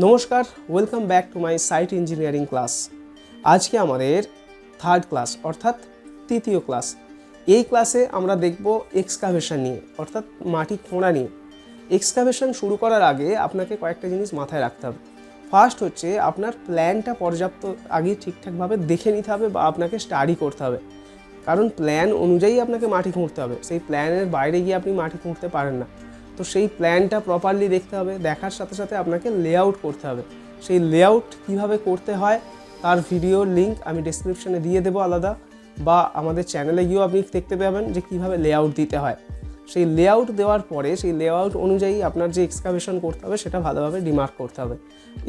নমস্কার, welcome back to my site engineering class. আজকে আমাদের থার্ড ক্লাস অর্থাৎ তৃতীয় ক্লাস। এই ক্লাসে আমরা দেখব এক্সকাভেশন নিয়ে অর্থাৎ মাটি খোঁড়া নিয়ে। এক্সকাভেশন শুরু করার আগে আপনাকে কয়েকটা জিনিস মাথায় রাখতে হবে। ফার্স্ট হচ্ছে আপনার প্ল্যানটা পর্যাপ্ত আগে ঠিকঠাকভাবে দেখে নিতে হবে বা আপনাকে স্টাডি করতে হবে, কারণ প্ল্যান অনুযায়ী আপনাকে মাটি খুঁড়তে হবে। সেই প্ল্যানের বাইরে গিয়ে আপনি মাটি খুঁড়তে পারেন না। তো সেই প্ল্যানটা প্রপারলি দেখতে হবে, দেখার সাথে সাথে আপনাকে লেআউট করতে হবে। সেই লেআউট কীভাবে করতে হয় তার ভিডিওর লিঙ্ক আমি ডেসক্রিপশনে দিয়ে দেবো আলাদা, বা আমাদের চ্যানেলে গিয়েও আপনি দেখতে পাবেন যে কীভাবে লেআউট দিতে হয়। সেই লেআউট দেওয়ার পরে সেই লেআউট অনুযায়ী আপনার যে এক্সকাভেশন করতে হবে সেটা ভালোভাবে ডিমার্ক করতে হবে।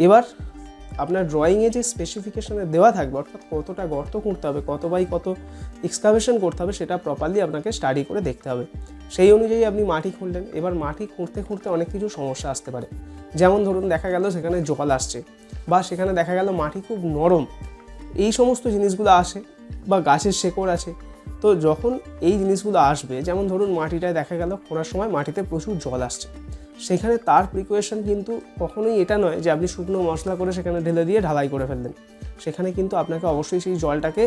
এবার আপনার ড্রয়িংয়ে যে স্পেসিফিকেশনে দেওয়া থাকবে অর্থাৎ কতটা গর্ত খুঁড়তে হবে, কত বাই কত এক্সকাভেশন করতে হবে, সেটা প্রপারলি আপনাকে স্টাডি করে দেখতে হবে। সেই অনুযায়ী আপনি মাটি খুঁড়লেন। এবার মাটি খুঁড়তে খুঁড়তে অনেক কিছু সমস্যা আসতে পারে। যেমন ধরুন দেখা গেল সেখানে জল আসছে, বা সেখানে দেখা গেল মাটি খুব নরম, এই সমস্ত জিনিসগুলো আসে, বা গাছের শেকড় আছে। তো যখন এই জিনিসগুলো আসবে, যেমন ধরুন মাটিটায় দেখা গেল খোঁড়ার সময় মাটিতে প্রচুর জল আসছে, সেখানে তার প্রিকোয়েশন কিন্তু কখনোই এটা নয় যে আপনি শুকনো মশলা করে সেখানে ঢেলে দিয়ে ঢালাই করে ফেললেন। সেখানে কিন্তু আপনাকে অবশ্যই সেই জলটাকে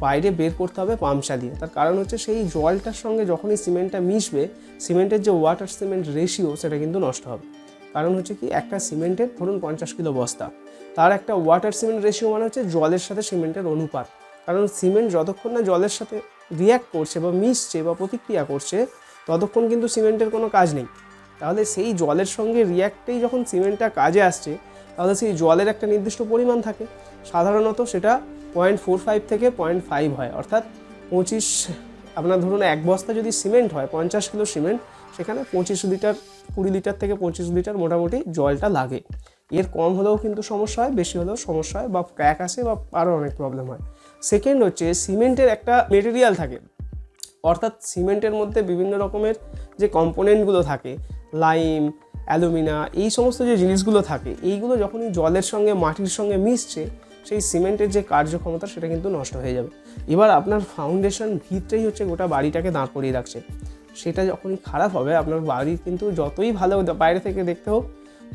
বাইরে বের করতে হবে পাম্প চালিয়ে। তার কারণ হচ্ছে সেই জলটার সঙ্গে যখনই সিমেন্টটা মিশবে, সিমেন্টের যে ওয়াটার সিমেন্ট রেশিও সেটা কিন্তু নষ্ট হবে। কারণ হচ্ছে কি, একটা সিমেন্টের ধরুন 50 কিলো বস্তা, তার একটা ওয়াটার সিমেন্ট রেশিও মানে হচ্ছে জলের সাথে সিমেন্টের অনুপাত। কারণ সিমেন্ট যতক্ষণ না জলের সাথে রিয়্যাক্ট করছে বা মিশছে বা প্রতিক্রিয়া করছে, ততক্ষণ কিন্তু সিমেন্টের কোনো কাজ নেই। তাহলে সেই জলের সঙ্গে রিয়্যাক্টেই যখন সিমেন্টটা কাজে আসছে, তাহলে সেই জলের একটা নির্দিষ্ট পরিমাণ থাকে। সাধারণত সেটা 0.45 থেকে 0.5 হয়, অর্থাৎ 25, আপনার ধরুন এক বস্তা যদি সিমেন্ট হয় 50 কিলো সিমেন্ট, সেখানে 25 লিটার 20 লিটার থেকে 25 লিটার মোটামুটি জলটা লাগে। এর কম হলেও কিন্তু সমস্যা হয়, বেশি হলেও সমস্যা হয়, বা ক্র্যাক আসে বা আরও অনেক প্রবলেম হয়। সেকেন্ড হচ্ছে সিমেন্টের একটা মেটেরিয়াল থাকে, অর্থাৎ সিমেন্টের মধ্যে বিভিন্ন রকমের যে কম্পোনেন্টগুলো থাকে, লাইম, অ্যালুমিনা, এই সমস্ত যে জিনিসগুলো থাকে, এইগুলো যখনই জলের সঙ্গে মাটির সঙ্গে মিশছে, সেই সিমেন্টের যে কার্যক্ষমতা সেটা কিন্তু নষ্ট হয়ে যাবে। এবার আপনার ফাউন্ডেশন ভিতরেই হচ্ছে গোটা বাড়িটাকে দাঁড় করিয়ে রাখছে। সেটা যখনই খারাপ হবে, আপনার বাড়ি কিন্তু যতই ভালো বাইরে থেকে দেখতে হোক,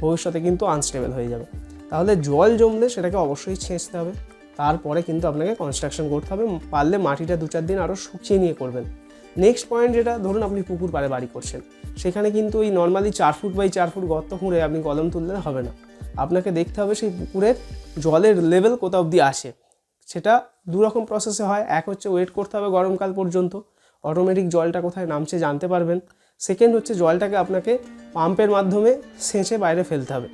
ভবিষ্যতে কিন্তু আনস্টেবল হয়ে যাবে। তাহলে জল জমলে সেটাকে অবশ্যই ছেঁচতে হবে। তারপরে কিন্তু আপনাকে কনস্ট্রাকশন করতে হবে। পারলে মাটিটা 2-4 দিন আরও শুকিয়ে নিয়ে করবেন। নেক্সট পয়েন্ট যেটা, ধরুন আপনি পুকুর পাড়ে বাড়ি করছেন, সেখানে কিন্তু ওই নর্মালি 4 ফুট বাই 4 ফুট গর্ত খুঁড়ে আপনি কলম তুললে হবে না। আপনাকে দেখতে হবে সেই পুকুরের জলের লেভেল কোথা অবধি আসে। সেটা দুরকম প্রসেসে হয়। এক হচ্ছে ওয়েট করতে হবে গরমকাল পর্যন্ত, অটোমেটিক জলটা কোথায় নামছে জানতে পারবেন। সেকেন্ড হচ্ছে জলটাকে আপনাকে পাম্পের মাধ্যমে সেঁচে বাইরে ফেলতে হবে,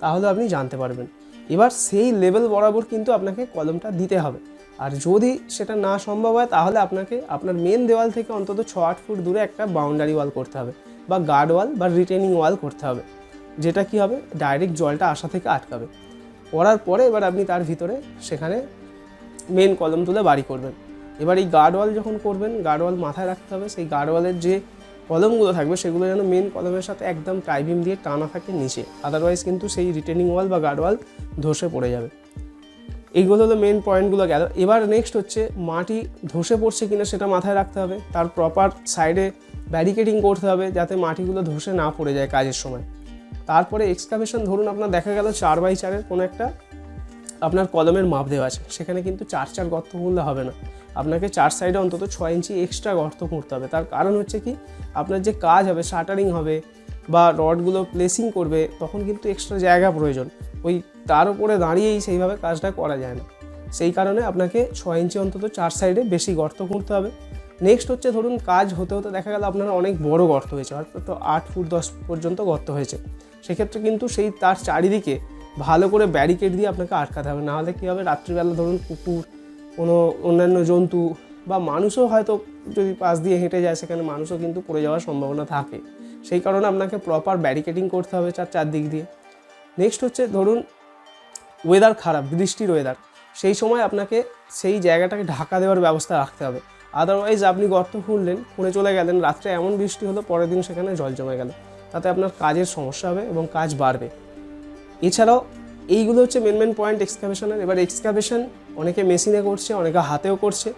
তাহলে আপনি জানতে পারবেন। এবার সেই লেভেল বরাবর কিন্তু আপনাকে কলমটা দিতে হবে। আর যদি সেটা না সম্ভব হয়, তাহলে আপনাকে আপনার মেন দেওয়াল থেকে অন্তত 6-8 ফুট দূরে একটা বাউন্ডারি ওয়াল করতে হবে, বা গার্ড ওয়াল বা রিটেনিং ওয়াল করতে হবে, যেটা কি হবে, ডাইরেক্ট জলটা আসা থেকে আটকাবে। করার পরে এবার আপনি তার ভিতরে সেখানে মেন কলম তুলে বাড়ি করবেন। এবার এই গার্ড ওয়াল যখন করবেন, গার্ড ওয়াল মাথায় রাখতে হবে সেই গার্ড ওয়ালের যে কলমগুলো থাকবে সেগুলো যেন মেন কলমের সাথে একদম টাইবিম দিয়ে টানা থাকে নিচে, আদারওয়াইজ কিন্তু সেই রিটেনিং ওয়াল বা গার্ড ওয়াল ধসে পড়ে যাবে। এইগুলো হলো মেন পয়েন্টগুলো গেল। এবার নেক্সট হচ্ছে মাটি ধসে পড়ছে কিনা সেটা মাথায় রাখতে হবে। তার প্রপার সাইডে ব্যারিকেডিং করতে হবে যাতে মাটিগুলো ধসে না পড়ে যায় কাজের সময়। তারপরে এক্সকাভেশন, ধরুন আপনার দেখা গেল 4x4 কোনো একটা আপনার কলমের মাপ দেওয়া আছে, সেখানে কিন্তু 4 গর্ত খুঁড়লে হবে না। আপনাকে 4 সাইডে অন্তত 6 ইঞ্চি এক্সট্রা গর্ত খুঁড়তে হবে। তার কারণ হচ্ছে কি, আপনার যে কাজ হবে, শাটারিং হবে বা রডগুলো প্লেসিং করবে, তখন কিন্তু এক্সট্রা জায়গা প্রয়োজন। ওই তার উপরে দাঁড়িয়েই সেইভাবে কাজটা করা যায় না। সেই কারণে আপনাকে 6 ইঞ্চি অন্তত 4 সাইডে বেশি গর্ত খুঁড়তে হবে। নেক্সট হচ্ছে, ধরুন কাজ হতে হতে দেখা গেল আপনার অনেক বড় গর্ত হয়েছে, অর্থাৎ 8 ফুট 10 পর্যন্ত গর্ত হয়েছে। সেক্ষেত্রে কিন্তু সেই তার চারিদিকে ভালো করে ব্যারিকেড দিয়ে আপনাকে আটকাতে হবে। নাহলে কী হবে, রাত্রিবেলা ধরুন কুকুর, কোনো অন্যান্য জন্তু বা মানুষও হয়তো যদি পাশ দিয়ে হেঁটে যায়, সেখানে মানুষও কিন্তু পড়ে যাওয়ার সম্ভাবনা থাকে। সেই কারণে আপনাকে প্রপার ব্যারিকেডিং করতে হবে চারদিক দিয়ে। নেক্সট হচ্ছে, ধরুন ওয়েদার খারাপ, বৃষ্টির ওয়েদার, সেই সময় আপনাকে সেই জায়গাটাকে ঢাকা দেওয়ার ব্যবস্থা রাখতে হবে। আদারওয়াইজ আপনি গর্ত খুঁড়ে চলে গেলেন, রাত্রে এমন বৃষ্টি হলো, পরের দিন সেখানে জল জমে গেল, তাতে আপনার কাজের সমস্যা হবে এবং কাজ বাড়বে। এছাড়াও এইগুলো হচ্ছে মেন পয়েন্ট এক্সকাভেশনের। এবার এক্সকাভেশন অনেকে মেশিনে করছে, অনেকে হাতেও করছে,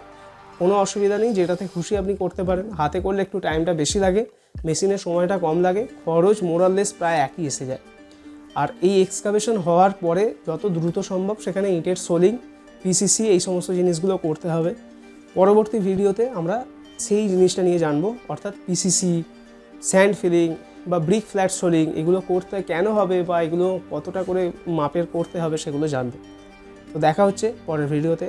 কোনো অসুবিধা নেই, যেটাতে খুশি আপনি করতে পারেন। হাতে করলে একটু টাইমটা বেশি লাগে, মেশিনের সময়টা কম লাগে, খরচ মোরাললেস প্রায় একই এসে যায়। আর এই এক্সকাভেশন হওয়ার পরে যত দ্রুত সম্ভব সেখানে ইটের সোলিং, পিসিসি এই সমস্ত জিনিসগুলো করতে হবে। পরবর্তী ভিডিওতে আমরা সেই জিনিসটা নিয়ে জানবো, অর্থাৎ পিসিসি, স্যান্ড ফিলিং বা ব্রিক ফ্ল্যাট সোলিং এগুলো করতে কেন হবে বা এগুলো কতটা করে মাপের করতে হবে সেগুলো জানবো। তো দেখা হচ্ছে পরের ভিডিওতে।